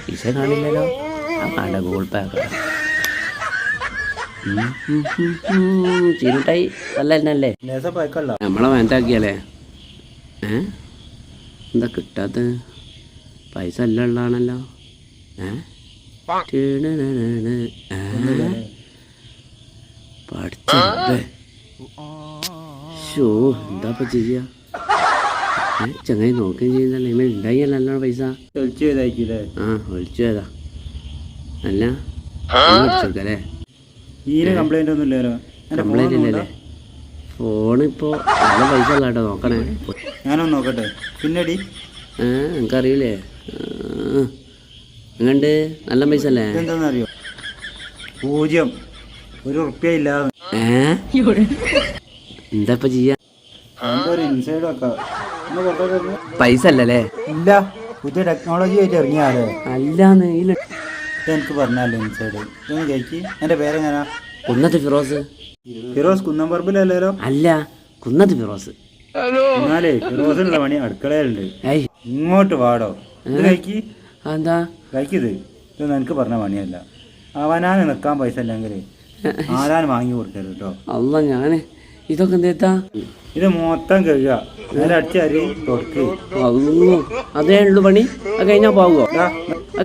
പൈസ കാണില്ലല്ലോ. ആ കാണ്ട ഗൂഗിൾ പേ ആക്കാം. ചീരുട്ടായി നല്ല എന്നല്ലേ നമ്മളെ വേണ്ടാക്കിയാലേ. എന്താ കിട്ടാത്ത പൈസ എല്ലാം ഉള്ളതാണല്ലോ. പഠിച്ചേ ഷോ എന്താപ്പ ചെയ്യാ. ചങ്ങായി നോക്കുകയും ചെയ്യുന്നല്ലേ. ഇവൻ ഉണ്ടായില്ല നല്ലോണം പൈസ. ആ ഒളിച്ചു പോയതാ. അല്ല അടിച്ചോക്കല്ലേ. കംപ്ലൈന്റ് ഒന്നും ഇല്ലല്ലോ. കംപ്ലൈന്റ് ഇല്ലല്ലേ. ഫോണിപ്പോ നല്ല പൈസ ഉള്ള കേട്ടോ. നോക്കണേ. ഞാനൊന്ന് നോക്കട്ടെ. പിന്നടി എനിക്കറിയില്ലേ. എങ്ങണ്ട് നല്ല പൈസ അല്ലേ. എന്താന്നറിയോ? 0 1 ഇല്ല. എന്താ ഇപ്പൊ ചെയ്യാ. ഇൻസൈഡ് പൈസ അല്ലല്ലേ. ഇല്ല, പുതിയ ടെക്നോളജി ആയിട്ട് ഇറങ്ങിയാലേ. അല്ലാന്ന് എനിക്ക് പറഞ്ഞല്ലോ ഇൻസൈഡ്. ഇതൊന്ന് കഴിക്ക്. എന്റെ പേരെങ്ങനാ? കുന്നത്ത് ഫിറോസ്. ഫിറോസ് കുന്നംപറമ്പിലല്ലോ. അല്ല, കുന്നത്ത് ഫിറോസ്. എന്നാലേ ഫിറോസിനുള്ള പണി അടുക്കളയിലുണ്ട്. ഇങ്ങോട്ട് വാടോ. ഇത് കഴിക്ക്. എന്താ കഴിക്കത്? ഇതൊന്നും എനിക്ക് പറഞ്ഞ പണിയല്ല. അവനാന് നിൽക്കാൻ പൈസ ഇല്ലെങ്കിൽ ആരാൻ വാങ്ങി കൊടുക്കരുത് കേട്ടോ. അല്ല ഞാന് ഇതൊക്കെ എന്തേത്താ. ഇത് മൊത്തം കഴുകുക. നേരെ അടിച്ചരി തൊടുക്ക്. അതേ ഉള്ളു പണി. അത് കഴിഞ്ഞാ പോവോ?